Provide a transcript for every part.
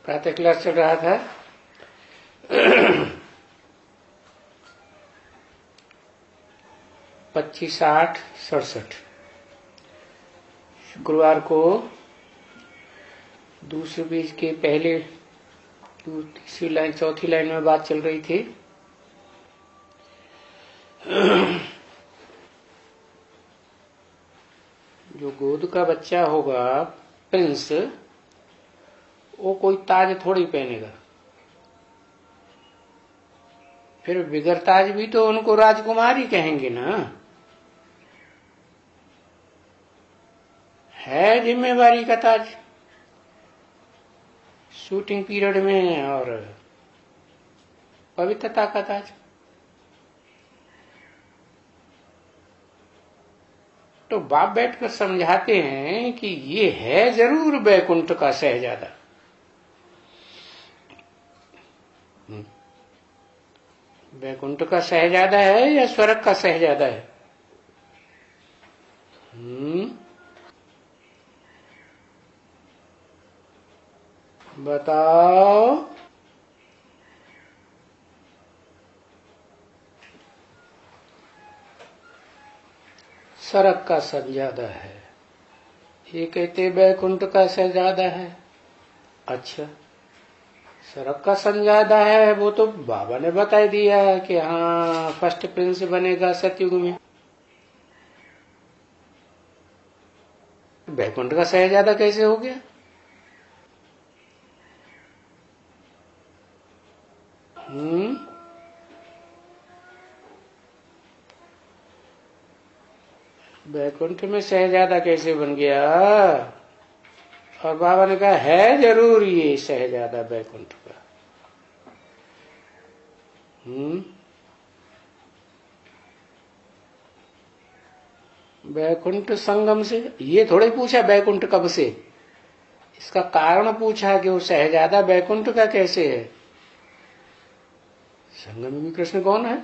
प्रातः क्लास चल रहा था। 25/8/67 शुक्रवार को दूसरे पेज के पहले तीसरी लाइन चौथी लाइन में बात चल रही थी। जो गोद का बच्चा होगा प्रिंस, वो कोई ताज थोड़ी पहनेगा। फिर बिगर ताज भी तो उनको राजकुमार ही कहेंगे ना। है जिम्मेवारी का ताज शूटिंग पीरियड में और पवित्रता का ताज। तो बाप बैठकर समझाते हैं कि ये है जरूर वैकुंठ का शहजादा। वैकुंठ का शहजादा है या स्वर्ग का शहजादा है? बताओ। स्वर्ग का शहजादा है। ये कहते वैकुंठ का शहजादा है। अच्छा, स्वर्ग का शहजादा है वो तो बाबा ने बता दिया कि हाँ फर्स्ट प्रिंस बनेगा सतयुग में। वैकुंठ का शहजादा कैसे हो गया? वैकुंठ में शहजादा कैसे बन गया? और बाबा ने कहा है जरूर ये शहजादा वैकुंठ का। वैकुंठ संगम से ये थोड़े पूछा वैकुंठ कब से, इसका कारण पूछा कि वो शहजादा वैकुंठ का कैसे है। संगम में कृष्ण कौन है?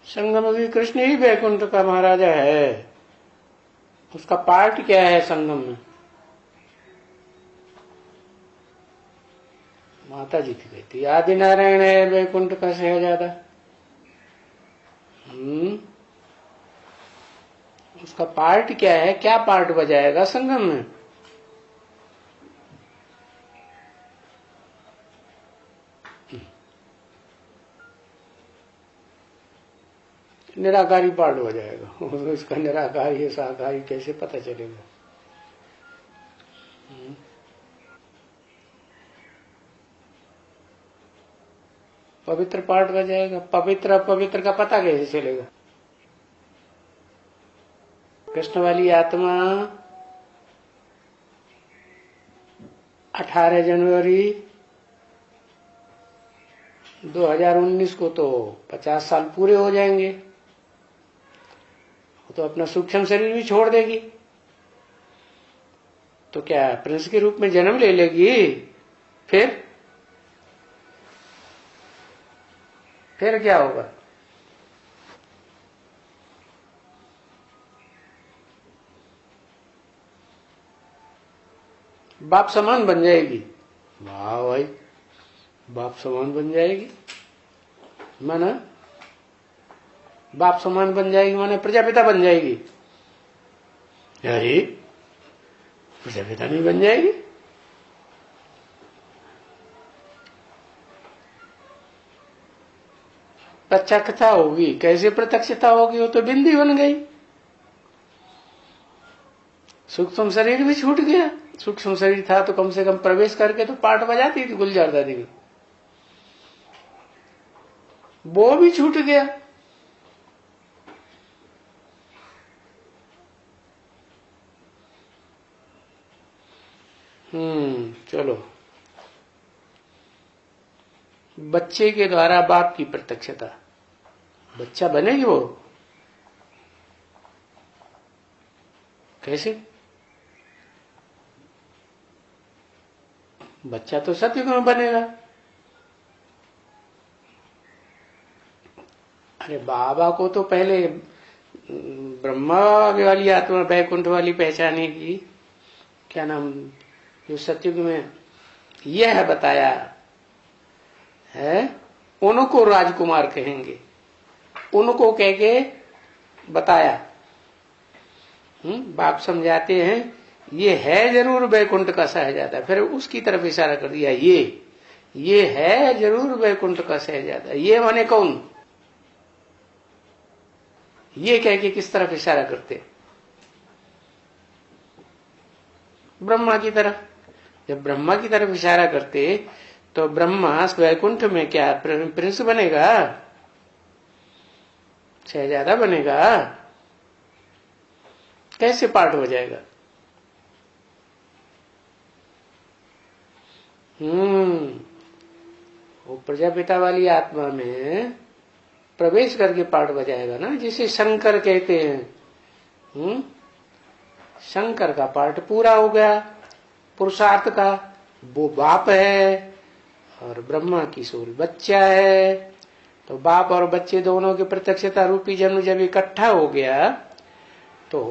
संगम में कृष्ण ही वैकुंठ का महाराजा है। उसका पार्ट क्या है संगम में? माता जी की कहती आदि नारायण है वैकुंठ का शहजादा। उसका पार्ट क्या है? क्या पार्ट बजाएगा संगम में? निराकारी पार्ट हो जाएगा। उसका निराकारी है साकारी कैसे पता चलेगा? पवित्र पार्ट हो जाएगा। पवित्र अपवित्र का पता कैसे चलेगा? कृष्ण वाली आत्मा 18 जनवरी 2019 को तो 50 साल पूरे हो जाएंगे। तो अपना सूक्ष्म शरीर भी छोड़ देगी। तो क्या प्रिंस के रूप में जन्म ले लेगी? फिर क्या होगा? बाप समान बन जाएगी। वाह भाई, बाप समान बन जाएगी माना बाप समान बन जाएगी माने प्रजापिता बन जाएगी। अरे प्रजापिता नहीं बन जाएगी? प्रत्यक्षता होगी। कैसे प्रत्यक्षता होगी? वो तो बिंदी बन गई। सूक्ष्म शरीर भी छूट गया। सूक्ष्म शरीर था तो कम से कम प्रवेश करके तो पाठ बजाती थी गुलजार दादी की। वो भी छूट गया। चलो, बच्चे के द्वारा बाप की प्रत्यक्षता। बच्चा बनेगी वो कैसे? बच्चा तो सतयुग में बनेगा। अरे बाबा को तो पहले ब्रह्मा वाली आत्मा वैकुंठ वाली पहचाने की क्या नाम, जो सतयुग में यह बताया है, उनको राजकुमार कहेंगे, उनको कह के बताया। बाप समझाते हैं ये है जरूर वैकुंठ का सहजादा, फिर उसकी तरफ इशारा कर दिया, ये है जरूर वैकुंठ का सहजादा। ये माने कौन, ये कह के किस तरफ इशारा करते, ब्रह्मा की तरफ। जब ब्रह्मा की तरफ इशारा करते तो ब्रह्मा वैकुंठ में क्या प्रिंस बनेगा, शहजादा बनेगा, कैसे पार्ट हो जाएगा? वो प्रजापिता वाली आत्मा में प्रवेश करके पार्ट बजाएगा ना, जिसे शंकर कहते हैं। शंकर का पार्ट पूरा हो गया, पुरुषार्थ का। वो बाप है और ब्रह्मा की सोल बच्चा है। तो बाप और बच्चे दोनों की प्रत्यक्षता रूपी जन्म जब इकट्ठा हो गया तो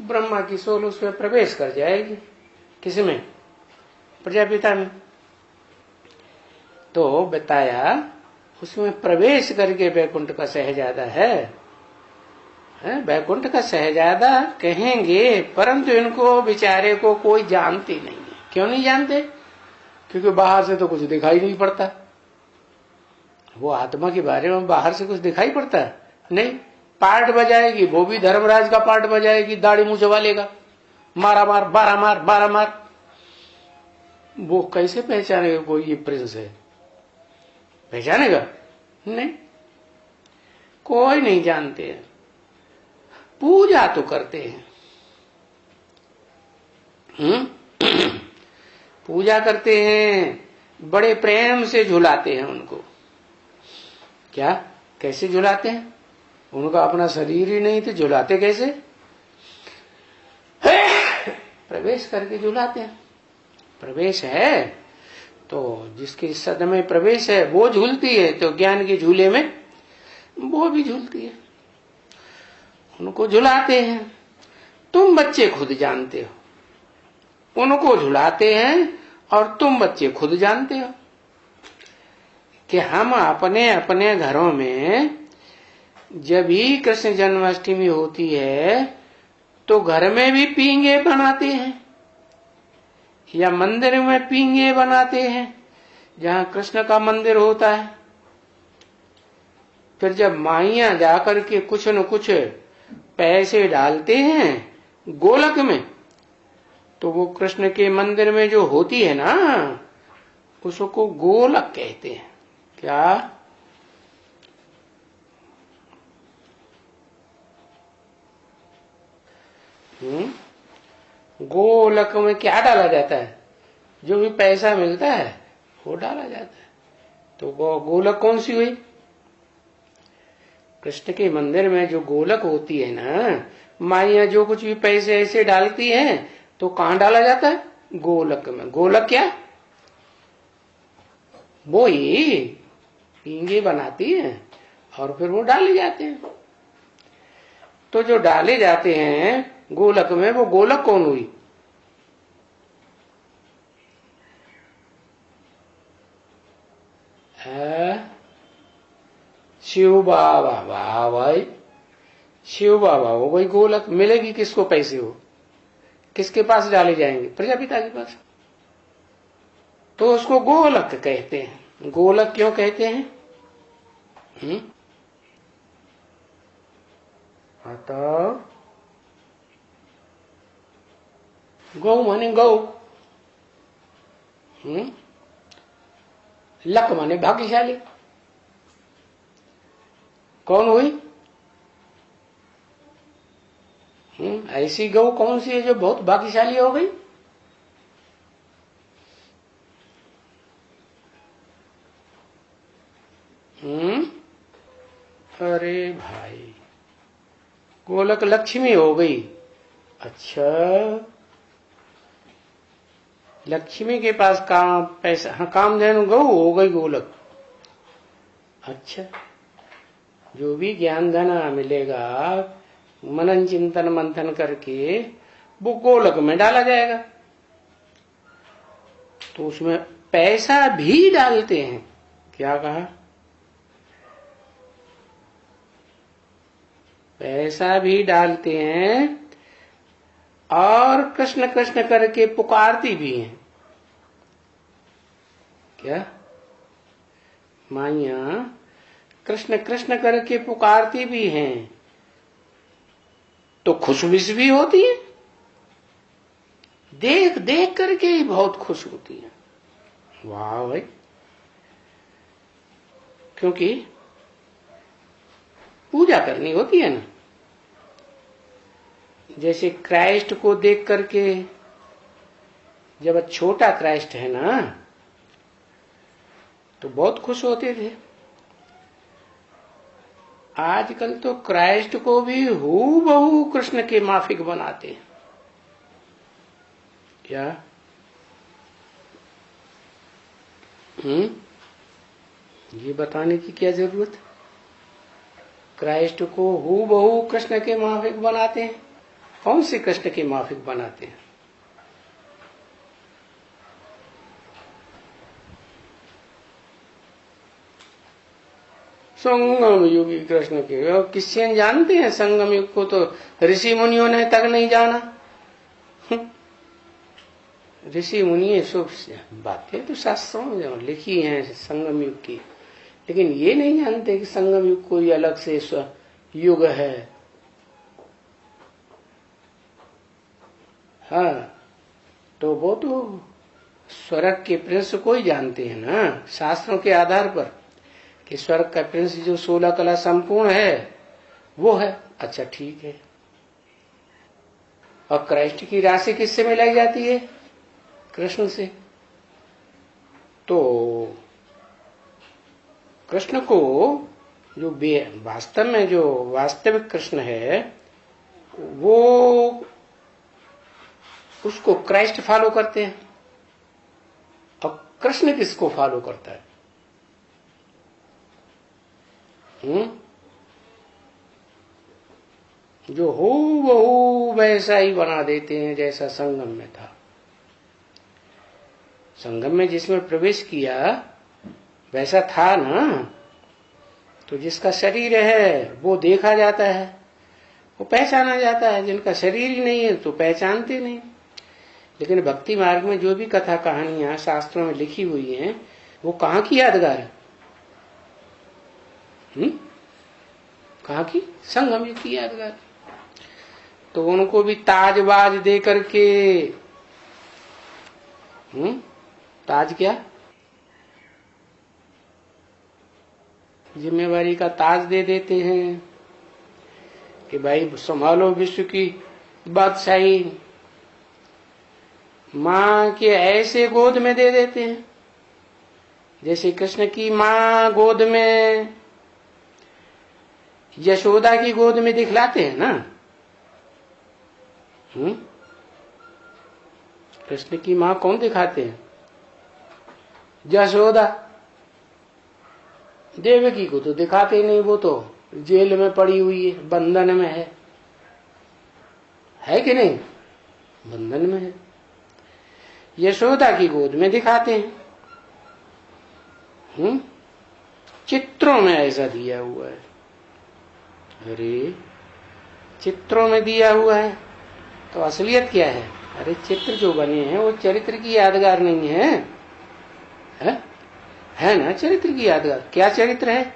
ब्रह्मा की सोल उसमें प्रवेश कर जाएगी। किसमें? प्रजापिता में। तो बताया उसमें प्रवेश करके वैकुंठ का सहजादा है, वैकुंठ का सहजादा कहेंगे, परंतु इनको बेचारे को कोई जानते नहीं है। क्यों नहीं जानते? क्योंकि बाहर से तो कुछ दिखाई नहीं पड़ता। वो आत्मा के बारे में बाहर से कुछ दिखाई पड़ता है नहीं। पार्ट बजाएगी, वो भी धर्मराज का पार्ट बजाएगी, दाढ़ी मुंह चबा लेगा, मारा मार 12 मार। वो कैसे पहचानेगा कोई ये प्रिंस है? पहचानेगा नहीं, कोई नहीं जानते हैं। पूजा तो करते हैं, पूजा करते हैं, बड़े प्रेम से झुलाते हैं उनको। क्या कैसे झुलाते हैं? उनका अपना शरीर ही नहीं तो झुलाते कैसे? प्रवेश करके झुलाते हैं। प्रवेश है तो जिसके सद में प्रवेश है वो झूलती है, तो ज्ञान के झूले में वो भी झूलती है, उनको झुलाते हैं। तुम बच्चे खुद जानते हो, उनको झुलाते हैं और तुम बच्चे खुद जानते हो कि हम अपने अपने घरों में जब भी कृष्ण जन्माष्टमी होती है तो घर में भी पींगे बनाते हैं या मंदिर में पींगे बनाते हैं जहां कृष्ण का मंदिर होता है। फिर जब माइयां जाकर के कुछ न कुछ पैसे डालते हैं गोलक में, तो वो कृष्ण के मंदिर में जो होती है ना, उसको गोलक कहते हैं। क्या? गोलक में क्या डाला जाता है? जो भी पैसा मिलता है वो डाला जाता है। तो गोलक कौन सी हुई? कृष्ण के मंदिर में जो गोलक होती है ना, माइया जो कुछ भी पैसे ऐसे डालती हैं तो कहां डाला जाता है? गोलक में। गोलक क्या? वो ही पींगे बनाती हैं और फिर वो डाले जाते हैं। तो जो डाले जाते हैं गोलक में, वो गोलक कौन हुई? शिव बाबा। वाह भाई, शिव बाबा हो गई गोलक। मिलेगी किसको पैसे? हो किसके पास डाले जाएंगे? प्रजापिता के पास। तो उसको गोलक कहते हैं। गोलक क्यों कहते हैं? तो गौ माने गौ, लक माने भाग्यशाली। कौन हुई? ऐसी गौ कौन सी है जो बहुत भाग्यशाली हो गई? अरे भाई, गोलक लक्ष्मी हो गई। अच्छा, लक्ष्मी के पास काम पैसा, हाँ, कामधेनु गौ हो गई गोलक। अच्छा, जो भी ज्ञान धन मिलेगा मनन चिंतन मंथन करके वो गोलक में डाला जाएगा। तो उसमें पैसा भी डालते हैं। क्या कहा? पैसा भी डालते हैं और कृष्ण कृष्ण करके पुकारती भी हैं। क्या? माइया कृष्ण कृष्ण करके पुकारती भी हैं तो खुशविश भी होती है, देख देख करके ही बहुत खुश होती है। वाह भाई! क्योंकि पूजा करनी होती है ना। जैसे क्राइस्ट को देख करके, जब छोटा क्राइस्ट है ना तो बहुत खुश होते थे। आजकल तो क्राइस्ट को भी हूबहू कृष्ण के माफिक बनाते हैं। क्या? ये बताने की क्या जरूरत? क्राइस्ट को हूबहू कृष्ण के माफिक बनाते हैं। कौन से कृष्ण के माफिक बनाते हैं? संगम युगी कृष्ण के। और किससे जानते हैं संगम युग को? तो ऋषि मुनियों ने तक नहीं जाना। ऋषि मुनि सब बातें तो शास्त्रों में लिखी हैं संगम युग की, लेकिन ये नहीं जानते कि संगम युग कोई अलग से युग है। हाँ, तो वो तो स्वर्ग के प्रिंस को ही जानते हैं ना, शास्त्रों के आधार पर, कि स्वर्ग का प्रिंस जो 16 कला संपूर्ण है वो है। अच्छा ठीक है। और क्राइस्ट की राशि किससे मिलाई जाती है? कृष्ण से। तो कृष्ण को जो वास्तव में जो वास्तविक कृष्ण है वो, उसको क्राइस्ट फॉलो करते हैं। और कृष्ण किसको फॉलो करता है? जो हो वो वैसा ही बना देते हैं जैसा संगम में था। संगम में जिसमें प्रवेश किया वैसा था ना। तो जिसका शरीर है वो देखा जाता है, वो पहचाना जाता है। जिनका शरीर ही नहीं है तो पहचानते नहीं। लेकिन भक्ति मार्ग में जो भी कथा कहानियां शास्त्रों में लिखी हुई हैं वो कहाँ की यादगार है? कहाँ की? संगम युग की यादगार। तो उनको भी ताजबाज दे करके, ताज क्या? जिम्मेवारी का ताज दे देते हैं कि भाई संभालो विश्व की बादशाही। माँ के ऐसे गोद में दे देते हैं जैसे कृष्ण की माँ गोद में, यशोदा की गोद में दिखलाते हैं ना। कृष्ण की माँ कौन दिखाते हैं? यशोदा। देवकी को तो दिखाते नहीं, वो तो जेल में पड़ी हुई है, बंधन में है कि नहीं? बंधन में है। यशोदा की गोद में दिखाते हैं। चित्रों में ऐसा दिया हुआ है। अरे चित्रों में दिया हुआ है तो असलियत क्या है? अरे चित्र जो बने हैं वो चरित्र की यादगार नहीं है, है ना? चरित्र की यादगार। क्या चरित्र है?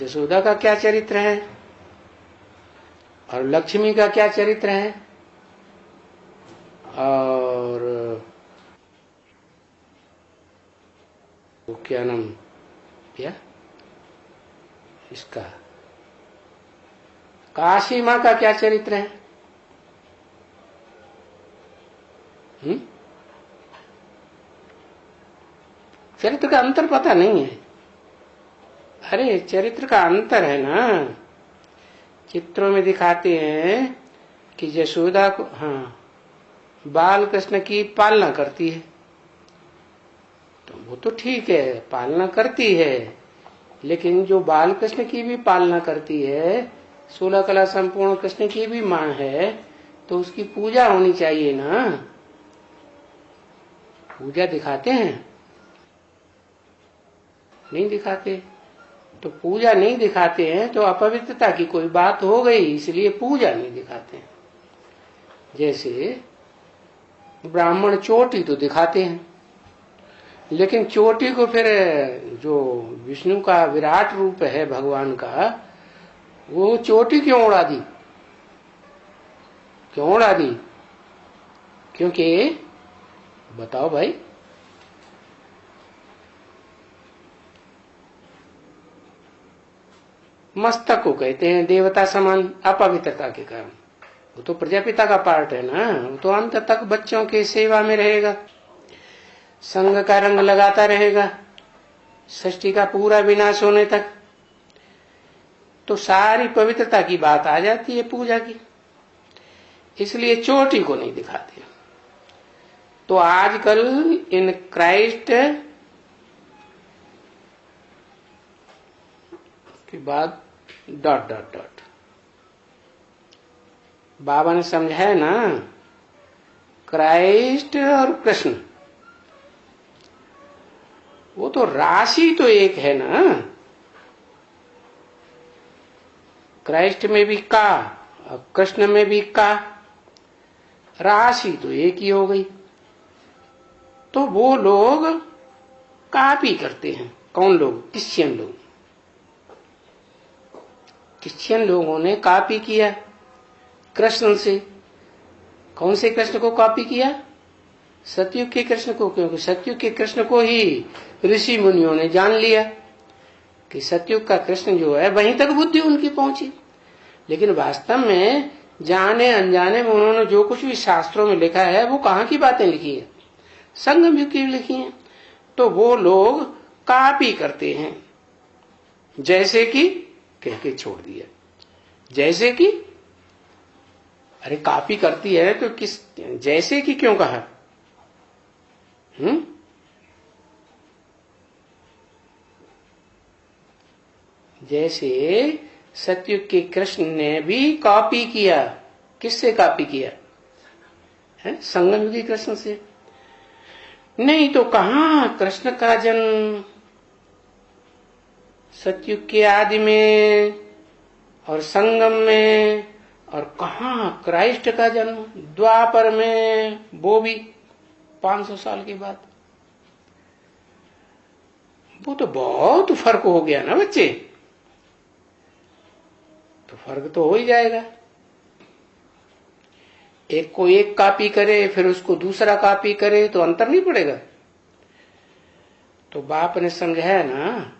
यशोदा का क्या चरित्र है? और लक्ष्मी का क्या चरित्र है? और वो क्या नाम, क्या इसका, काशी माँ का क्या चरित्र है? चरित्र का अंतर पता नहीं है। अरे चरित्र का अंतर है ना। चित्रों में दिखाते हैं कि यशोदा को, बाल कृष्ण की पालना करती है, तो वो तो ठीक है, पालना करती है। लेकिन जो बाल कृष्ण की भी पालना करती है 16 कला संपूर्ण कृष्ण की भी माँ है, तो उसकी पूजा होनी चाहिए ना। पूजा दिखाते हैं? नहीं दिखाते। तो पूजा नहीं दिखाते हैं तो अपवित्रता की कोई बात हो गई, इसलिए पूजा नहीं दिखाते हैं। जैसे ब्राह्मण चोटी तो दिखाते हैं, लेकिन चोटी को फिर जो विष्णु का विराट रूप है भगवान का, वो चोटी क्यों उड़ा दी? क्यों उड़ा दी? क्योंकि बताओ भाई, मस्तक को कहते हैं देवता समान अपवित्रता के कारण। वो तो प्रजापिता का पार्ट है ना, वो तो अंत तक बच्चों की सेवा में रहेगा, संग का रंग लगाता रहेगा सृष्टि का पूरा विनाश होने तक। तो सारी पवित्रता की बात आ जाती है पूजा की, इसलिए चोटी को नहीं दिखाते। तो आजकल इन क्राइस्ट के बाद डॉट डॉट डॉट, बाबा ने समझाया ना, क्राइस्ट और कृष्ण वो तो राशि तो एक है ना। क्राइस्ट में भी का और कृष्ण में भी का, राशि तो एक ही हो गई। तो वो लोग कॉपी करते हैं। कौन लोग? क्रिश्चियन लोग। क्रिश्चियन लोगों ने कॉपी किया कृष्ण से। कौन से कृष्ण को कॉपी किया? सतयुग के कृष्ण को, क्योंकि सतयुग के कृष्ण को ही ऋषि मुनियों ने जान लिया कि सतयुग का कृष्ण जो है वहीं तक बुद्धि उनकी पहुंची। लेकिन वास्तव में जाने अनजाने में उन्होंने जो कुछ भी शास्त्रों में लिखा है वो कहाँ की बातें लिखी है? संगम युग की लिखी है। तो वो लोग कॉपी करते हैं, जैसे कि कह के छोड़ दिया। जैसे कि, अरे कॉपी करती है तो किस, जैसे कि क्यों कहा? जैसे सतयुग के कृष्ण ने भी कॉपी किया। किससे कॉपी किया है? संगम युगी कृष्ण से। नहीं तो कहाँ कृष्ण का जन्म सतयुग के आदि में और संगम में, और कहाँ क्राइस्ट का जन्म द्वापर में, वो भी 500 साल के बाद। वो तो बहुत फर्क हो गया ना बच्चे। तो फर्क तो हो ही जाएगा। एक को एक कॉपी करे फिर उसको दूसरा कॉपी करे तो अंतर नहीं पड़ेगा। तो बाप ने समझाया ना,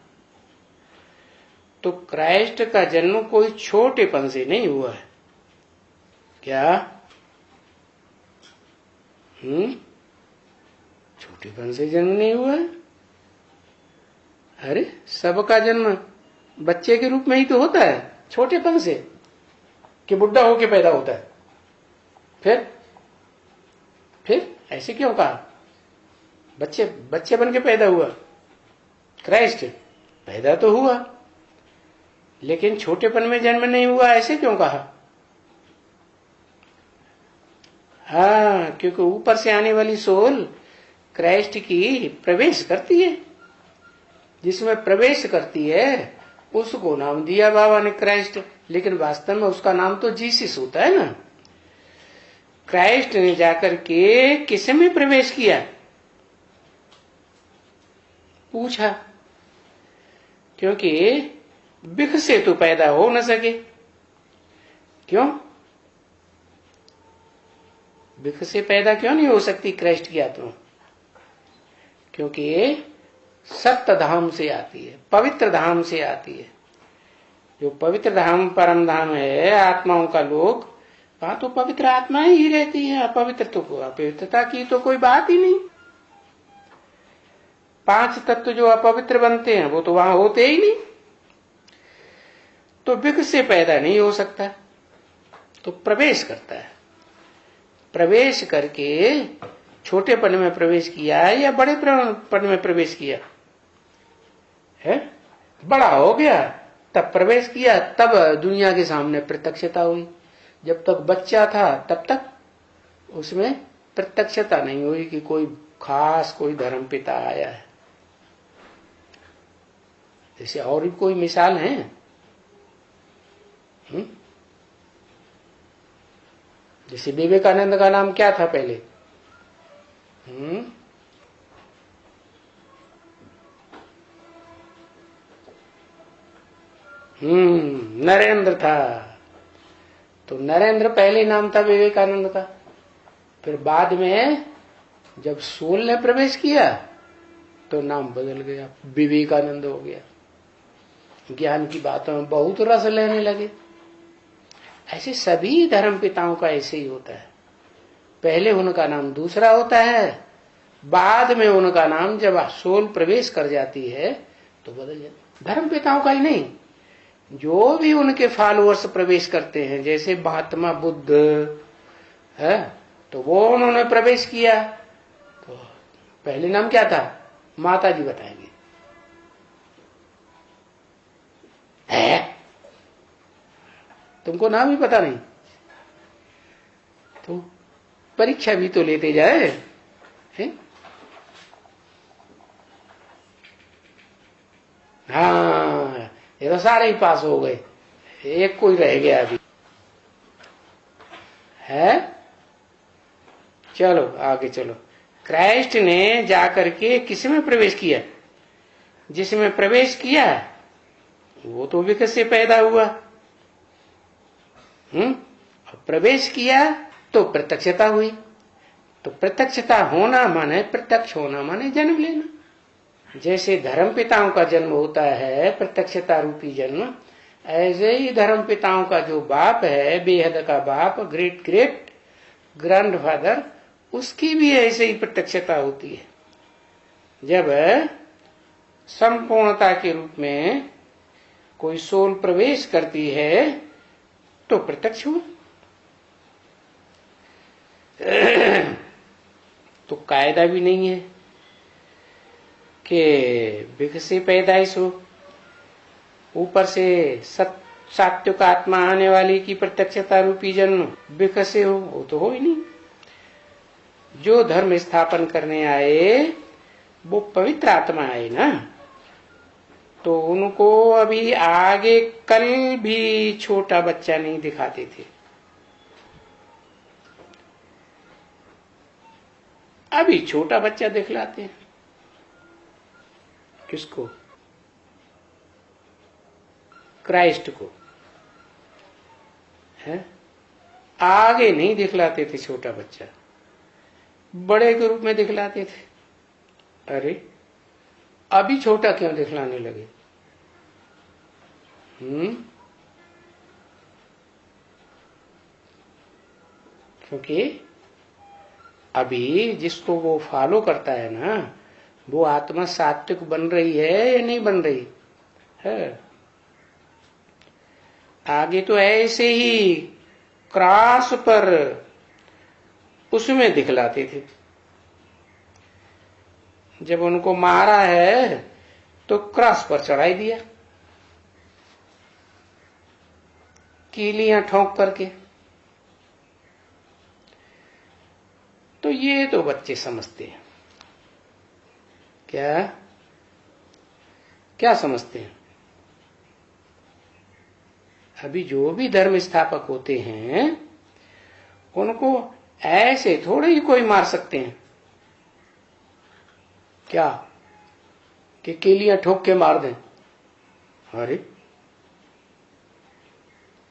तो क्राइस्ट का जन्म कोई छोटेपन से नहीं हुआ है। क्या? छोटेपन से जन्म नहीं हुआ है। अरे सबका जन्म बच्चे के रूप में ही तो होता है, छोटेपन से, कि बुढ़ा होके पैदा होता है। फिर ऐसे क्यों कहा? बच्चे बन के पैदा हुआ। क्राइस्ट पैदा तो हुआ लेकिन छोटेपन में जन्म नहीं हुआ, ऐसे क्यों कहा? हाँ, क्योंकि ऊपर से आने वाली सोल क्राइस्ट की प्रवेश करती है। जिसमें प्रवेश करती है उसको नाम दिया बाबा ने क्राइस्ट, लेकिन वास्तव में उसका नाम तो जीसस होता है ना। क्राइस्ट ने जाकर के किस में प्रवेश किया? पूछा, क्योंकि बिख से तो पैदा हो न सके। क्यों? बिख से पैदा क्यों नहीं हो सकती क्राइस्ट की आत्मा? क्योंकि सत्य धाम से आती है, पवित्र धाम से आती है। जो पवित्र धाम परम धाम है आत्माओं का लोक, वहां तो पवित्र आत्माएं ही रहती है। अपवित्र तो, अपवित्रता की तो कोई बात ही नहीं। 5 तत्व जो अपवित्र बनते हैं वो तो वहां होते ही नहीं। तो बिख से पैदा नहीं हो सकता, तो प्रवेश करता है। प्रवेश करके छोटेपन में प्रवेश किया या बड़ेपन में प्रवेश किया है? बड़ा हो गया तब प्रवेश किया, तब दुनिया के सामने प्रत्यक्षता हुई। जब तक बच्चा था तब तक उसमें प्रत्यक्षता नहीं हुई कि कोई खास कोई धर्म पिता आया है। जैसे और भी कोई मिसाल है? जैसे विवेकानंद का नाम क्या था पहले? नरेंद्र था। तो नरेंद्र पहले नाम था विवेकानंद का। फिर बाद में जब सोल ने प्रवेश किया तो नाम बदल गया, विवेकानंद हो गया। ज्ञान की बातों में बहुत रस लेने लगे। ऐसे सभी धर्म पिताओं का ऐसे ही होता है। पहले उनका नाम दूसरा होता है, बाद में उनका नाम जब सोल प्रवेश कर जाती है तो बदल जाता है। धर्म पिताओं का ही नहीं, जो भी उनके फॉलोअर्स प्रवेश करते हैं, जैसे महात्मा बुद्ध है, तो वो उन्होंने प्रवेश किया तो पहले नाम क्या था? माता जी बताएंगे। है तुमको नाम ही पता नहीं तो परीक्षा भी तो लेते जाए है? हाँ, ये तो सारे ही पास हो गए, एक कोई रह गया अभी है। चलो आगे चलो। क्राइस्ट ने जाकर के किसमें प्रवेश किया? जिसमें प्रवेश किया वो तो विकट से पैदा हुआ। प्रवेश किया तो प्रत्यक्षता हुई। तो प्रत्यक्षता होना माने, प्रत्यक्ष होना माने जन्म लेना। जैसे धर्म पिताओं का जन्म होता है प्रत्यक्षता रूपी जन्म, ऐसे ही धर्म पिताओं का जो बाप है, बेहद का बाप, ग्रेट ग्रेट ग्रैंडफादर, उसकी भी ऐसे ही प्रत्यक्षता होती है। जब संपूर्णता के रूप में कोई सोल प्रवेश करती है तो प्रत्यक्ष हुआ। तो कायदा भी नहीं है कि विकसी पैदाइश हो, ऊपर से सात्विक आत्मा आने वाली की प्रत्यक्षता रूपी जन्म विकसे हो, वो तो हो ही नहीं। जो धर्म स्थापन करने आए वो पवित्र आत्मा आए ना, तो उनको अभी आगे कल भी छोटा बच्चा नहीं दिखाते थे, अभी छोटा बच्चा दिखलाते हैं। किसको? क्राइस्ट को है। आगे नहीं दिखलाते थे छोटा बच्चा, बड़े के रूप में दिखलाते थे। अरे अभी छोटा क्यों दिखलाने लगे? क्योंकि अभी जिसको वो फॉलो करता है ना, वो आत्मा सात्विक बन रही है या नहीं बन रही है? आगे तो ऐसे ही क्रॉस पर उसमें दिखलाते थे। जब उनको मारा है तो क्रॉस पर चढ़ाई दिया, कीलियां ठोंक करके। तो ये तो बच्चे समझते हैं। क्या क्या समझते हैं? अभी जो भी धर्म स्थापक होते हैं उनको ऐसे थोड़े ही कोई मार सकते हैं। क्या कि कीलियां ठोक के मार दें? अरे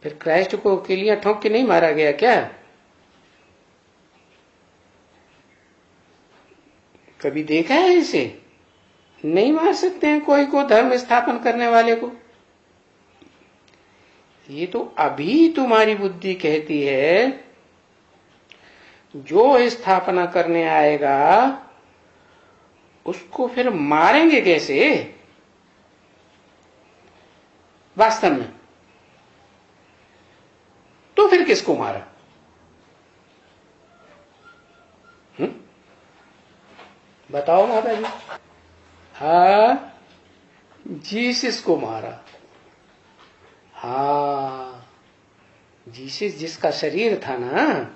फिर क्राइस्ट को कीलियां ठोक के नहीं मारा गया क्या? कभी देखा है इसे? नहीं मार सकते हैं कोई को, धर्म स्थापन करने वाले को। ये तो अभी तुम्हारी बुद्धि कहती है जो स्थापना करने आएगा उसको फिर मारेंगे कैसे वास्तव में? तो फिर किसको मारा? बताओ माता जी। हाँ, जीसस को मारा। हाँ, जिसका शरीर था ना,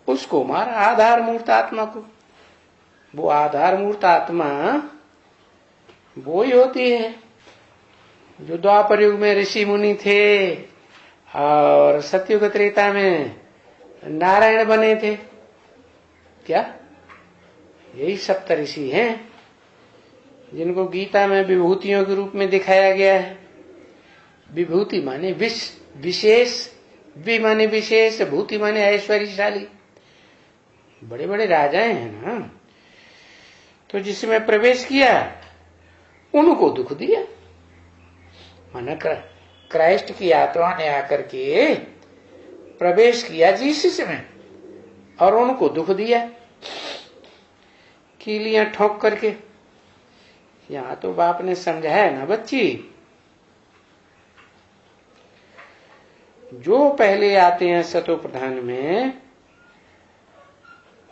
उसको मारा, आधार मूर्त आत्मा को। वो आधार मूर्त आत्मा वो ही होती है जो द्वापर युग में ऋषि मुनि थे और सतयुग त्रेता में नारायण बने थे। क्या यही सप्तऋषि हैं जिनको गीता में विभूतियों के रूप में दिखाया गया है। विभूति माने विशेष, वि माने विशेष, भूति माने ऐश्वर्यशाली। बड़े बड़े राजाएं हैं ना, तो जिसमें प्रवेश किया उनको दुख दिया। माना क्राइस्ट की आत्मा ने आकर के प्रवेश किया जीसस में और उनको दुख दिया, कीलियां ठोक करके। यहां तो बाप ने समझाया ना, बच्ची, जो पहले आते हैं सतो प्रधान में,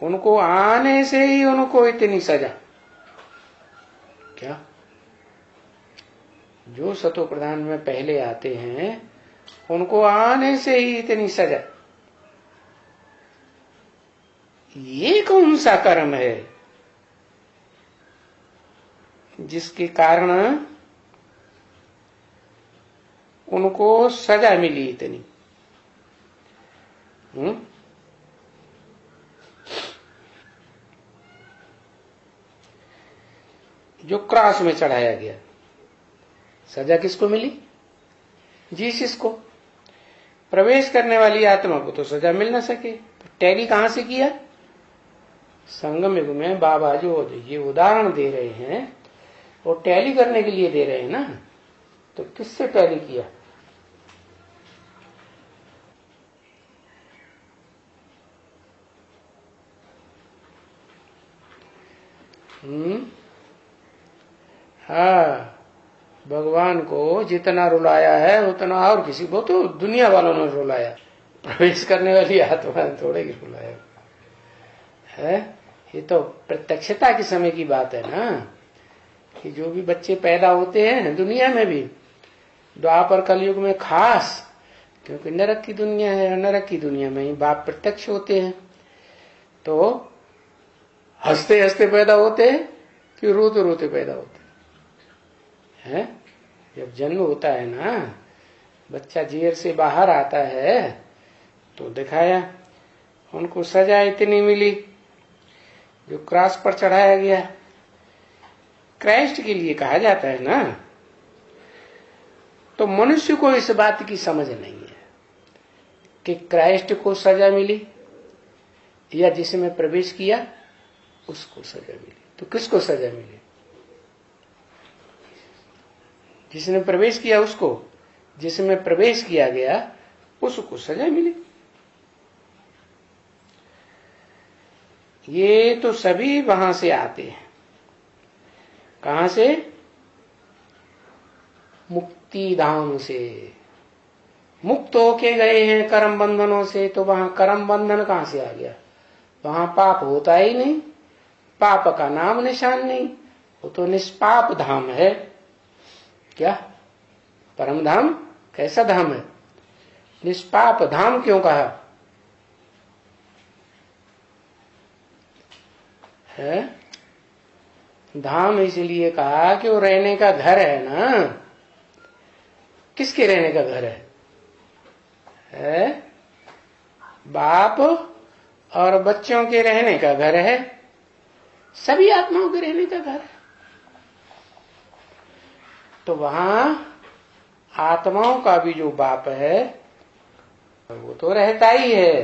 उनको आने से ही उनको इतनी सजा। क्या? जो सतो प्रधान में पहले आते हैं उनको आने से ही इतनी सजा। ये कौन सा कर्म है जिसके कारण उनको सजा मिली इतनी? जो क्रॉस में चढ़ाया गया, सजा किसको मिली? जीसस को। प्रवेश करने वाली आत्मा को तो सजा मिल ना सके। टैली कहां से किया? संगम युग में बाबा जो ये उदाहरण दे रहे हैं वो टैली करने के लिए दे रहे हैं ना, तो किससे टैली किया? हाँ, भगवान को जितना रुलाया है उतना और किसी को तो दुनिया वालों ने रुलाया। प्रवेश करने वाली आत्मा थोड़े की रुलाया है। ये तो प्रत्यक्षता के समय की बात है ना, कि जो भी बच्चे पैदा होते हैं दुनिया में भी, द्वापर कलयुग में खास, क्योंकि नरक की दुनिया है, नरक की दुनिया में ही बाप प्रत्यक्ष होते हैं, तो हंसते हंसते पैदा होते हैं कि रोते रोते पैदा होते हैं। जब जन्म होता है ना, बच्चा जेल से बाहर आता है तो दिखाया उनको सजा इतनी मिली जो क्रॉस पर चढ़ाया गया। क्राइस्ट के लिए कहा जाता है ना, तो मनुष्य को इस बात की समझ नहीं है कि क्राइस्ट को सजा मिली या जिसमें प्रवेश किया उसको सजा मिली। तो किसको सजा मिली? जिसने प्रवेश किया उसको, जिसमें प्रवेश किया गया उसको सजा मिली। ये तो सभी वहां से आते हैं। कहां से? मुक्ति धाम से। मुक्त होके गए हैं कर्म बंधनों से, तो वहां कर्म बंधन कहां से आ गया? वहां पाप होता ही नहीं, पाप का नाम निशान नहीं, वो तो निष्पाप धाम है। क्या? परम धाम कैसा धाम है? निष्पाप धाम क्यों कहा है? धाम इसलिए कहा कि वो रहने का घर है ना। किसके रहने का घर है? बाप और बच्चों के रहने का घर है, सभी आत्माओं के रहने का घर है। तो वहां आत्माओं का भी जो बाप है वो तो रहता ही है।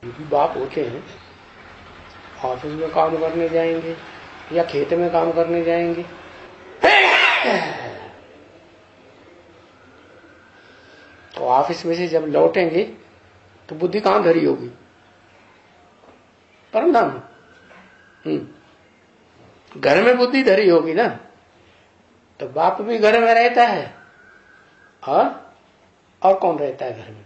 ये भी बाप होते हैं, ऑफिस में काम करने जाएंगे या खेत में काम करने जाएंगे, तो ऑफिस में से जब लौटेंगे तो बुद्धि कहां धरी होगी? परम धाम। घर में बुद्धि धरी होगी ना। तो बाप भी घर में रहता है, और कौन रहता है घर में?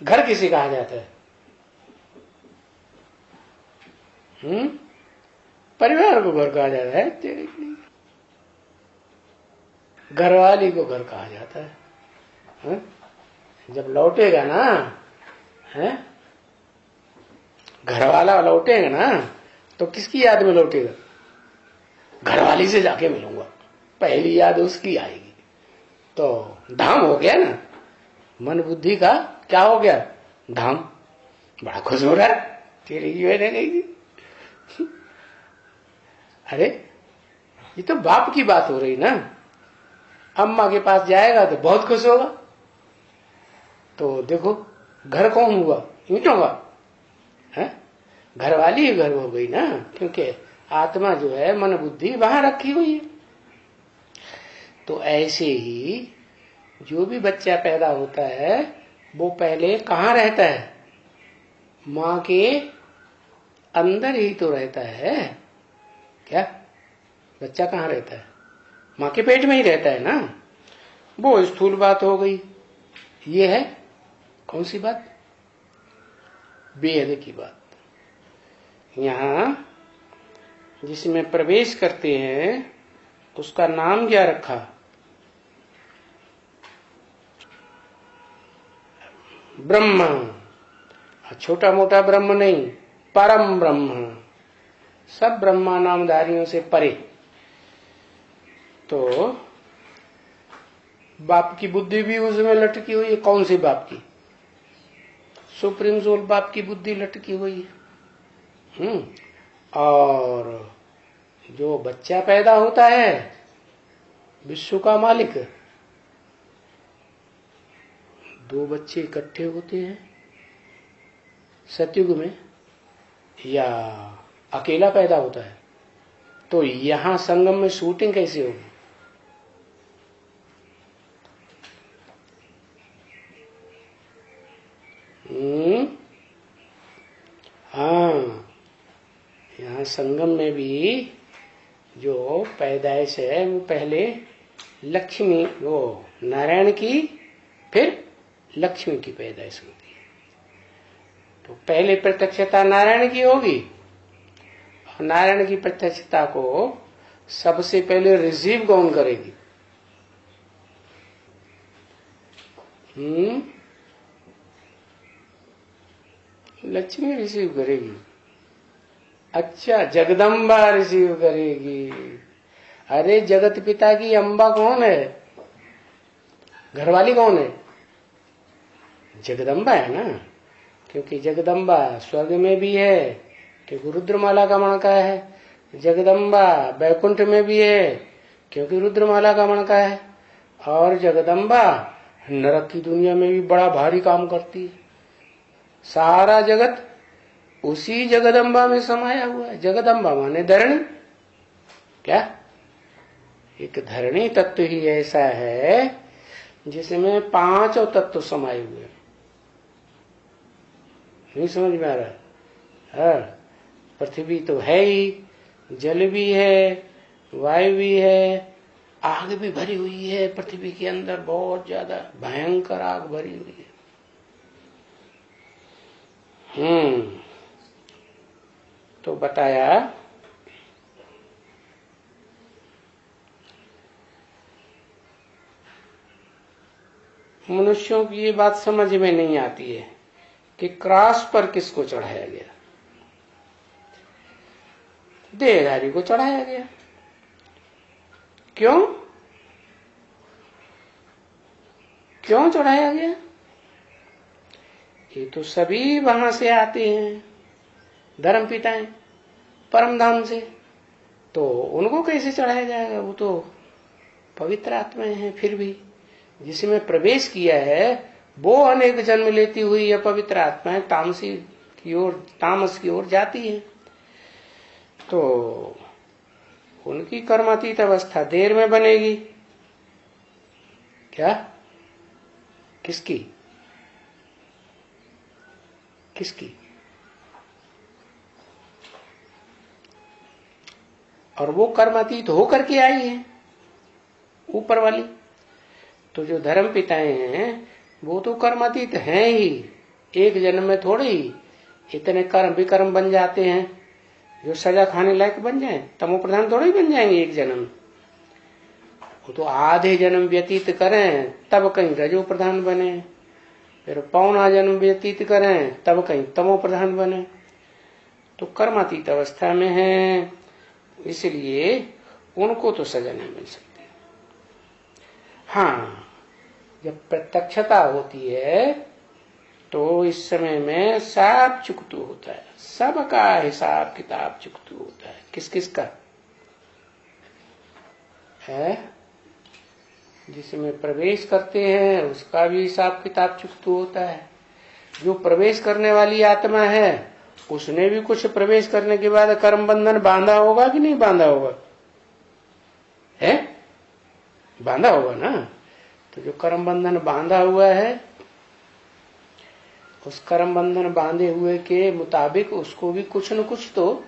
घर किसे कहा जाता है? परिवार को घर कहा जाता है, तेरे नहीं। घरवाली को घर कहा जाता है। जब लौटेगा ना, है घरवाला लौटेगा ना, तो किसकी याद में लौटेगा? घरवाली से जाके मिलूंगा, पहली याद उसकी आएगी। तो धाम हो गया ना, मन बुद्धि का क्या हो गया? धाम। बड़ा खुश हो रहा है, तेरी की बहन रहेगी। अरे ये तो बाप की बात हो रही ना। अम्मा के पास जाएगा तो बहुत खुश होगा। तो देखो घर कौन हुआ? ईंटों का है, घरवाली ही घर हो गई ना, क्योंकि आत्मा जो है मन बुद्धि वहां रखी हुई है। तो ऐसे ही जो भी बच्चा पैदा होता है वो पहले कहाँ रहता है? माँ के अंदर ही तो रहता है। क्या बच्चा कहाँ रहता है? माँ के पेट में ही रहता है ना। वो स्थूल बात हो गई। ये है कौन सी बात? बेहद की बात। यहां जिसमें प्रवेश करते हैं उसका नाम क्या रखा? ब्रह्म। छोटा मोटा ब्रह्म नहीं, परम ब्रह्म, सब ब्रह्मा नामधारियों से परे। तो बाप की बुद्धि भी उसमें लटकी हुई है। कौन सी बाप की? सुप्रीम सोल बाप की बुद्धि लटकी हुई है। और जो बच्चा पैदा होता है विश्व का मालिक, दो बच्चे इकट्ठे होते हैं सतयुग में या अकेला पैदा होता है, तो यहां संगम में शूटिंग कैसे होगी? हाँ, यहाँ संगम में भी जो पैदाइश है वो पहले लक्ष्मी, वो नारायण की, फिर लक्ष्मी की पैदाइश होती है। तो पहले प्रत्यक्षता नारायण की होगी, और नारायण की प्रत्यक्षता को सबसे पहले रिसीव कौन करेगी? लक्ष्मी रिसीव करेगी। अच्छा, जगदम्बा रिसीव करेगी। अरे जगत पिता की अम्बा कौन है? घरवाली कौन है? जगदम्बा है ना, क्योंकि जगदम्बा स्वर्ग में भी है, क्योंकि रुद्रमाला का मणका है। जगदम्बा बैकुंठ में भी है, क्योंकि रुद्रमाला का मणका है। और जगदम्बा नरक की दुनिया में भी बड़ा भारी काम करती है। सारा जगत उसी जगदम्बा में समाया हुआ है। जगदम्बा माने धरणी। क्या? एक धरणी तत्व ही ऐसा है जिसमें पांचों तत्व समाये हुए हैं। नहीं समझ में आ रहा है? पृथ्वी तो है ही, जल भी है, वायु भी है, आग भी भरी हुई है पृथ्वी के अंदर, बहुत ज्यादा भयंकर आग भरी हुई है। तो बताया मनुष्यों की ये बात समझ में नहीं आती है कि क्रॉस पर किसको चढ़ाया गया? देहधारी को चढ़ाया गया। क्यों? क्यों चढ़ाया गया? ये तो सभी वहां से आते हैं, धर्म पिताएं परम धाम से, तो उनको कैसे चढ़ाया जाएगा? वो तो पवित्र आत्माएं हैं। फिर भी जिसमें प्रवेश किया है वो अनेक जन्म लेती हुई अपवित्र आत्माएं तामसी की ओर, तामस की ओर जाती है। तो उनकी कर्मातीत अवस्था देर में बनेगी। क्या? किसकी? किसकी? और वो कर्मातीत होकर के आई है ऊपर वाली। तो जो धर्म पिताएं हैं वो तो कर्मातीत हैं ही, एक जन्म में थोड़ी ही इतने कर्म विकर्म बन जाते हैं जो सजा खाने लायक बन जाए, तमो प्रधान थोड़ा ही बन जाएंगे एक जन्म। वो तो आधे जन्म व्यतीत करें तब कहीं रजो प्रधान बने, फिर पौना जन्म व्यतीत करें तब कहीं तमो प्रधान बने। तो कर्मातीत अवस्था में है, इसलिए उनको तो सजा नहीं मिल सकती। हाँ, जब प्रत्यक्षता होती है तो इस समय में सब चुकतू होता है, सबका हिसाब किताब चुकतू होता है। किस किस का है? जिसमें प्रवेश करते हैं उसका भी हिसाब किताब चुकतू होता है। जो प्रवेश करने वाली आत्मा है उसने भी कुछ प्रवेश करने के बाद कर्म बंधन बांधा होगा कि नहीं बांधा होगा? है, बांधा होगा ना। तो जो कर्म बंधन बांधा हुआ है, उस कर्म बंधन बांधे हुए के मुताबिक उसको भी कुछ न कुछ तो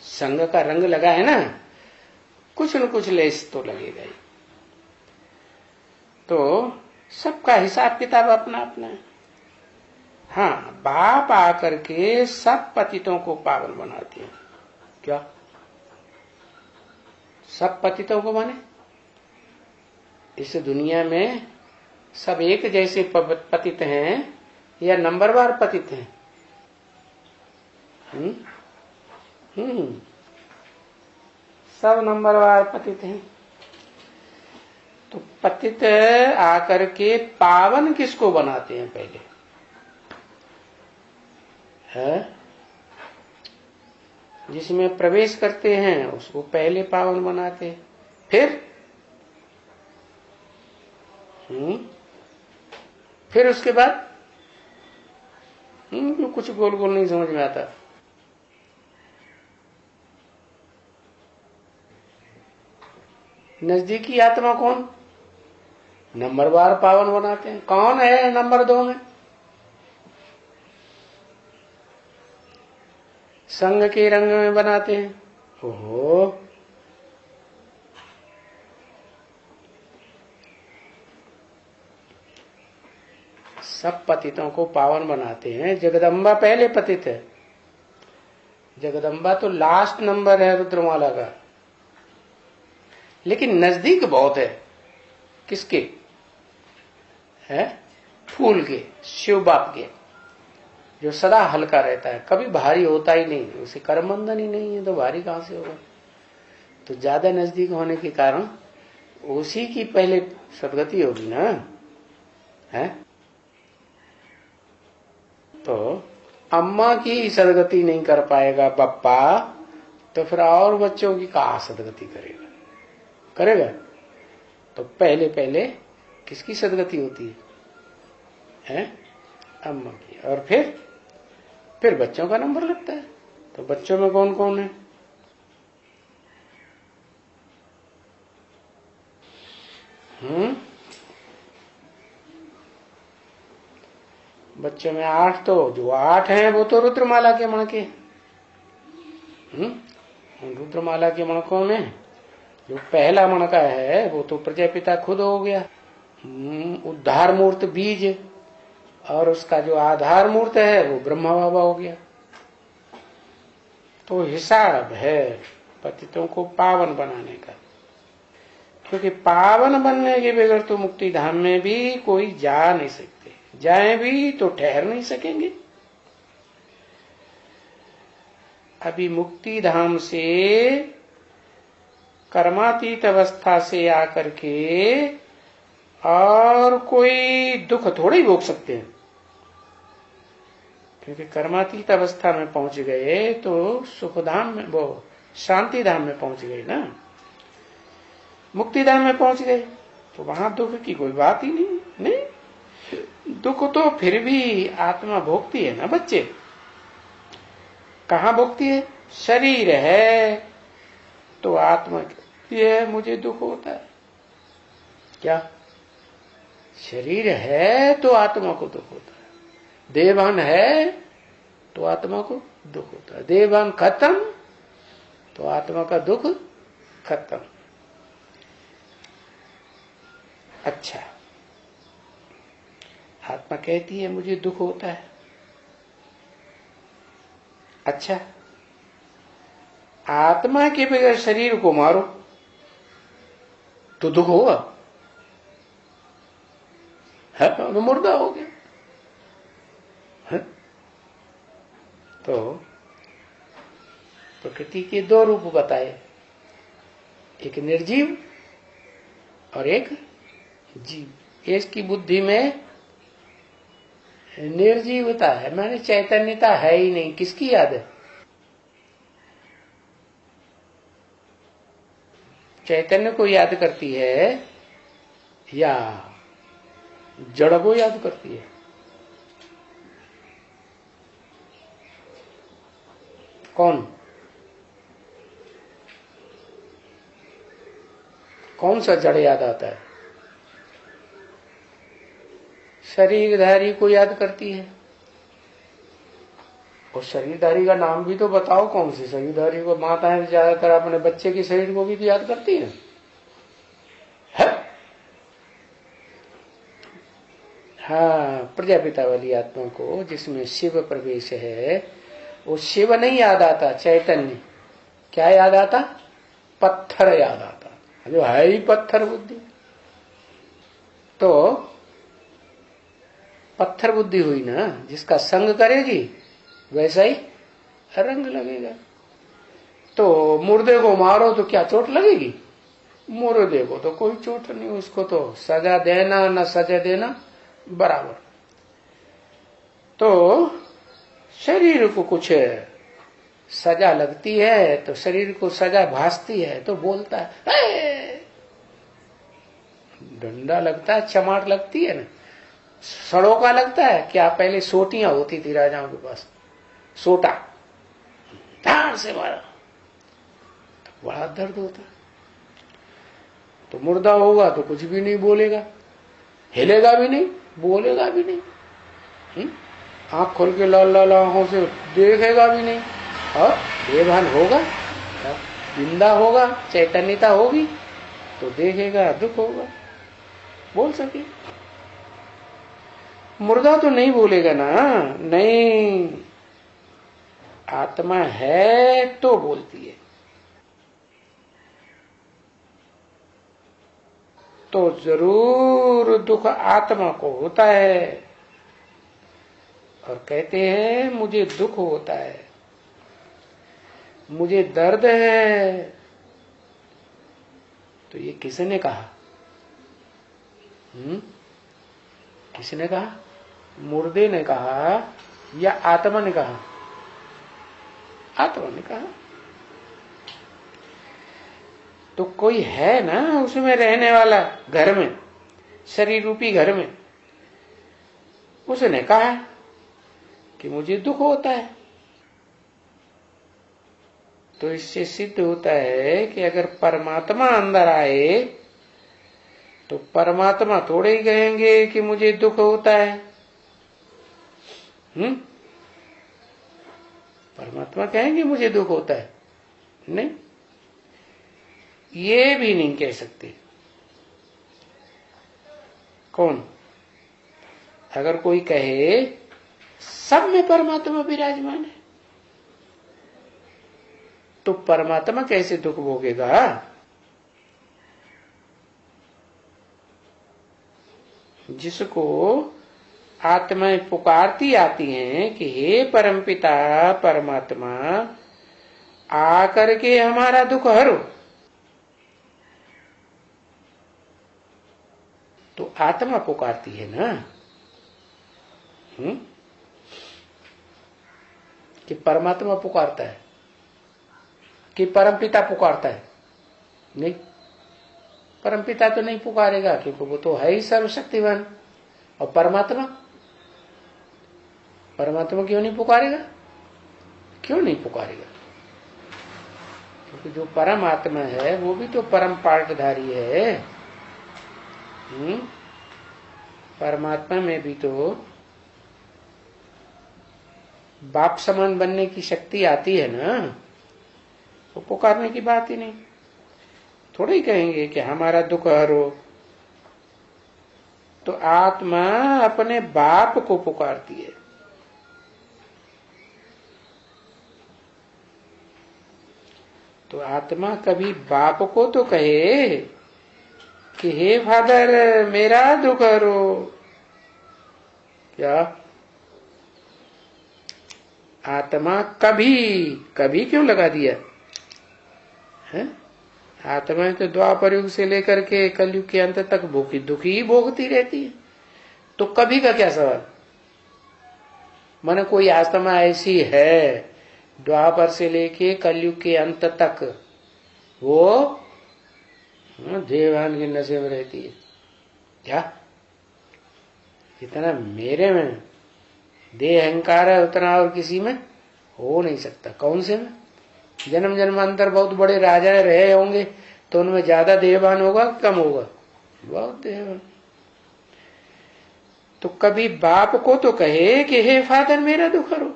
संग का रंग लगा है ना, कुछ न कुछ लेस तो लगेगा ही। तो सबका हिसाब किताब अपना अपना है। हाँ, बाप आकर के सब पतितों को पावन बनाते हैं। क्या सब पतितों को माने? इस दुनिया में सब एक जैसे पतित हैं या नंबरवार पतित हैं? सब नंबरवार पतित हैं। तो पतित आकर के पावन किसको बनाते हैं? पहले है जिसमें प्रवेश करते हैं उसको पहले पावन बनाते हैं, फिर उसके बाद कुछ गोल गोल नहीं समझ में आता। नजदीकी आत्मा कौन? नंबरवार पावन बनाते हैं। कौन है नंबर 2 में? संग के रंग में बनाते हैं। ओहो, सब पतितों को पावन बनाते हैं। जगदम्बा पहले पतित है। जगदम्बा तो लास्ट नंबर है रुद्रमाला का, लेकिन नजदीक बहुत है। किसके है? फूल के, शिव बाप के, जो सदा हल्का रहता है, कभी भारी होता ही नहीं। उसे कर्म बंधन ही नहीं है तो भारी कहां से होगा? तो ज्यादा नजदीक होने के कारण उसी की पहले सदगति होगी ना, है? तो अम्मा की सदगति नहीं कर पाएगा पप्पा, तो फिर और बच्चों की कहाँ सदगति करेगा? करेगा? तो पहले पहले किसकी सदगति होती है? अम्मा की। और फिर बच्चों का नंबर लगता है। तो बच्चों में कौन कौन है? बच्चों में 8, तो जो 8 हैं वो तो रुद्रमाला के मणके। रुद्रमाला के मणकों में जो पहला मणका है वो तो प्रजापिता खुद हो गया, उद्धार मूर्त बीज, और उसका जो आधार मूर्त है वो ब्रह्मा बाबा हो गया। तो हिसाब है पतितों को पावन बनाने का, क्योंकि पावन बनने के बगैर तो मुक्ति धाम में भी कोई जा नहीं सकते। जाए भी तो ठहर नहीं सकेंगे। अभी मुक्ति धाम से कर्मातीत अवस्था से आकर के और कोई दुख थोड़े ही भोग सकते हैं, क्योंकि कर्मातीत अवस्था में पहुंच गए तो सुख धाम में, वो शांति धाम में पहुंच गए ना, मुक्ति धाम में पहुंच गए, तो वहां दुख की कोई बात ही नहीं। दुख तो फिर भी आत्मा भोगती है ना बच्चे। कहाँ भोगती है? शरीर है तो आत्मा ये मुझे दुख होता है। क्या शरीर है तो आत्मा को दुख होता है? देहभान है तो आत्मा को दुख होता है। देहभान खत्म तो आत्मा का दुख खत्म। अच्छा, आत्मा कहती है मुझे दुख होता है, अच्छा, आत्मा के बगैर शरीर को मारो तो दुख होगा? है तो मुर्दा हो गया है? तो प्रकृति के दो रूप बताए, एक निर्जीव और एक जीव। इसकी बुद्धि में निर्जीवता है, माने चैतन्यता है ही नहीं। किसकी याद है? चैतन्य को याद करती है या जड़ को याद करती है? कौन सा जड़ याद आता है? शरीरधारी को याद करती है। और शरीरधारी का नाम भी तो बताओ, कौन सी शरीरधारी को? माताएं ज्यादातर अपने बच्चे के शरीर को भी तो याद करती है? हाँ, प्रजापिता वाली आत्मा को जिसमें शिव प्रवेश है, वो शिव नहीं याद आता, चैतन्य। क्या याद आता? पत्थर याद आता, जो है ही पत्थर बुद्धि। तो पत्थर बुद्धि हुई ना, जिसका संग करेगी वैसा ही रंग लगेगा। तो मुर्दे को मारो तो क्या चोट लगेगी? मुर्दे को तो कोई चोट नहीं, उसको तो सजा देना न सजा देना बराबर। तो शरीर को कुछ सजा लगती है तो शरीर को सजा भासती है तो बोलता है, डंडा लगता है, चमाट लगती है ना, सड़ों का लगता है। क्या पहले सोटियां होती थी राजाओं के पास, सोटा धार से मारा तो बड़ा दर्द होता। तो मुर्दा होगा तो कुछ भी नहीं बोलेगा, हिलेगा भी नहीं, बोलेगा भी नहीं, आंख खोल के लाल लाल आंखों से देखेगा भी नहीं, और बेभान होगा, जिंदा होगा, चैतन्यता होगी तो देखेगा, दुख होगा, बोल सके। मुर्दा तो नहीं बोलेगा ना, नहीं, आत्मा है तो बोलती है। तो जरूर दुख आत्मा को होता है, और कहते हैं मुझे दुख होता है, मुझे दर्द है। तो ये किसने कहा? किसने कहा? मुर्दे ने कहा या आत्मा ने कहा? आत्मा ने कहा। तो कोई है ना उसमें रहने वाला, घर में, शरीर रूपी घर में, उसने कहा कि मुझे दुख होता है। तो इससे सिद्ध होता है कि अगर परमात्मा अंदर आए तो परमात्मा थोड़े ही कहेंगे कि मुझे दुख होता है। परमात्मा कहेंगे मुझे दुख होता है? नहीं, ये भी नहीं कह सकते। कौन? अगर कोई कहे सब में परमात्मा विराजमान है, तो परमात्मा कैसे दुख भोगेगा? जिसको आत्माएं पुकारती आती हैं कि हे परमपिता परमात्मा, आकर के हमारा दुख हरो, तो आत्मा पुकारती है ना, कि परमात्मा पुकारता है कि परमपिता पुकारता है? नहीं, परमपिता तो नहीं पुकारेगा क्योंकि वो तो है ही सर्वशक्तिवान। और परमात्मा, परमात्मा क्यों नहीं पुकारेगा? क्यों नहीं पुकारेगा? क्योंकि जो परम आत्मा है वो भी तो परम पार्टधारी है। परमात्मा में भी तो बाप समान बनने की शक्ति आती है ना, तो पुकारने की बात ही नहीं। थोड़े ही कहेंगे कि हमारा दुख हरो। तो आत्मा अपने बाप को पुकारती है। तो आत्मा कभी बाप को तो कहे कि हे फादर मेरा दुख हरो। क्या आत्मा कभी, कभी क्यों लगा दिया है? आत्मा तो द्वापर युग से लेकर के कलयुग के अंत तक भूखी दुखी ही भोगती रहती है, तो कभी का क्या सवाल? माने कोई आत्मा ऐसी है द्वापर से लेके कलयुग के अंत तक वो देवान के नशे में रहती है क्या? जितना मेरे में देह अहंकार है उतना और किसी में हो नहीं सकता। कौन से में? जन्म जन्मांतर बहुत बड़े राजा रहे होंगे तो उनमें ज्यादा देहवान होगा, कम होगा? बहुत देहवान। तो कभी बाप को तो कहे कि हे फादर मेरा दुख हरो।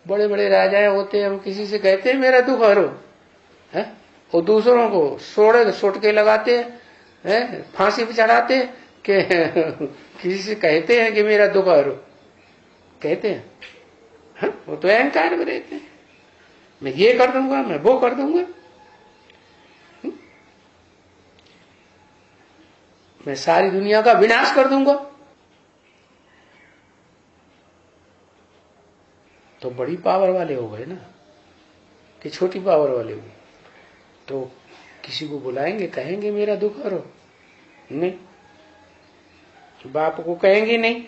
बड़े बड़े राजा होते हैं, हम किसी से कहते हैं मेरा दुख हरो है? और दूसरों को सोट के लगाते हैं, फांसी पे चढ़ाते हैं कि किसी से कहते हैं कि मेरा दुख हरो, कहते हैं है? वो तो अहंकार में रहते हैं, मैं ये कर दूंगा, मैं वो कर दूंगा, मैं सारी दुनिया का विनाश कर दूंगा। तो बड़ी पावर वाले हो गए ना कि छोटी पावर वाले हो? तो किसी को बुलाएंगे, कहेंगे मेरा दुख हरो? नहीं। बाप को कहेंगे नहीं,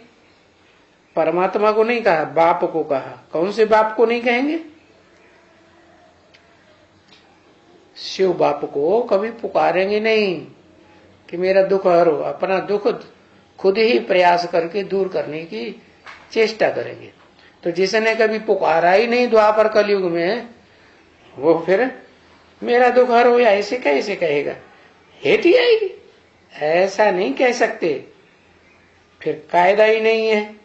परमात्मा को नहीं कहा, बाप को कहा। कौन से बाप को नहीं कहेंगे? शिव बाप को कभी पुकारेंगे नहीं कि मेरा दुख हरो। अपना दुख खुद ही प्रयास करके दूर करने की चेष्टा करेंगे। तो जिसने कभी पुकारा ही नहीं द्वापर कलयुग में, वो फिर मेरा दुख हरो या ऐसे कैसे कहेगा? हेट ही आएगी। ऐसा नहीं कह सकते, फिर कायदा ही नहीं है।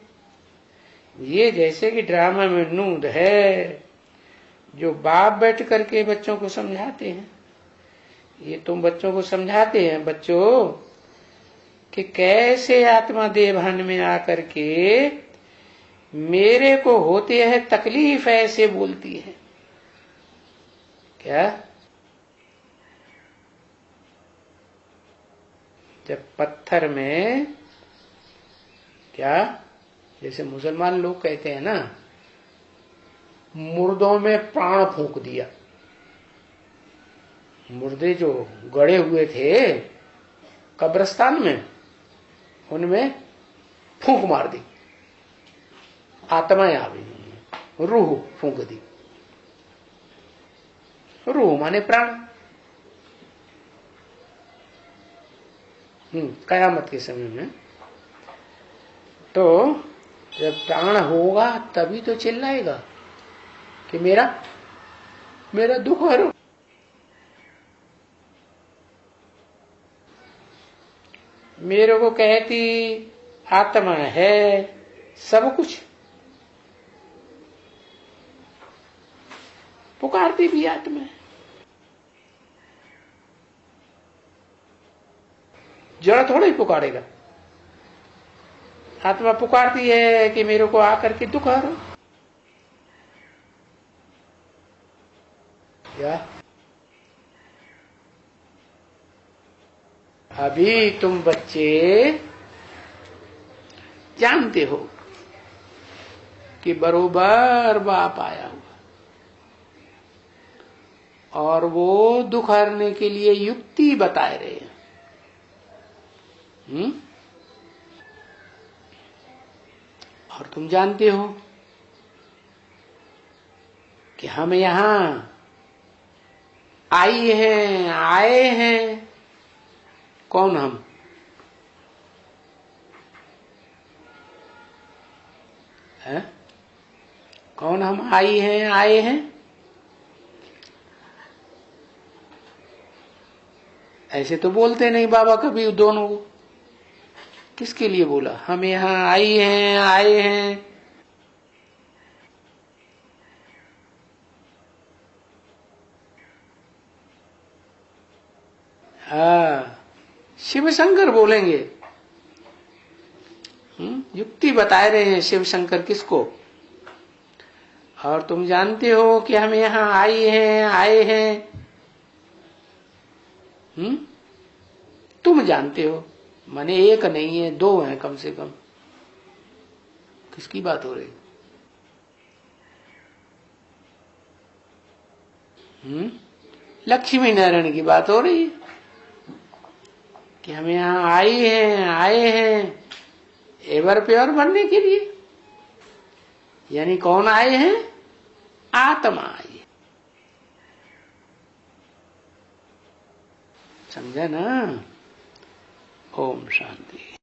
ये जैसे कि ड्रामा में नूंद है, जो बाप बैठ करके बच्चों को समझाते हैं। ये तुम बच्चों को समझाते हैं बच्चों कि कैसे आत्मा देहभान में आकर के मेरे को होते है तकलीफ ऐसे बोलती है। क्या? जब पत्थर में, क्या जैसे मुसलमान लोग कहते हैं ना, मुर्दों में प्राण फूंक दिया। मुर्दे जो गड़े हुए थे कब्रिस्तान में, उनमें फूंक मार दी, आत्माएं आ गई, रूह फूंक दी। रूह माने प्राण। कयामत के समय में तो जब प्राण होगा तभी तो चिल्लाएगा कि मेरा दुख हरो। मेरे को कहती आत्मा है सब कुछ, पुकारती भी आत्मा है। जड़ थोड़ा ही पुकारेगा। आत्मा पुकारती है कि मेरे को आकर के दुख हरो। क्या अभी तुम बच्चे जानते हो कि बरोबर बाप आया हुआ और वो दुख हरने के लिए युक्ति बताए रहे हैं। और तुम जानते हो कि हम यहां आए हैं। कौन हम? है? कौन हम आए हैं? ऐसे तो बोलते नहीं बाबा कभी दोनों को। किसके लिए बोला? हम यहाँ आए हैं। शिव शंकर बोलेंगे। युक्ति बताए रहे हैं शिव शंकर किसको? और तुम जानते हो कि हम यहाँ आए हैं। तुम जानते हो, माने एक नहीं है, दो हैं कम से कम। किसकी बात हो रही? लक्ष्मी नारायण की बात हो रही है कि हम यहाँ आए हैं एवर प्योर बनने के लिए। यानी कौन आए हैं? आत्मा आई है। समझा ना? ओम शांति।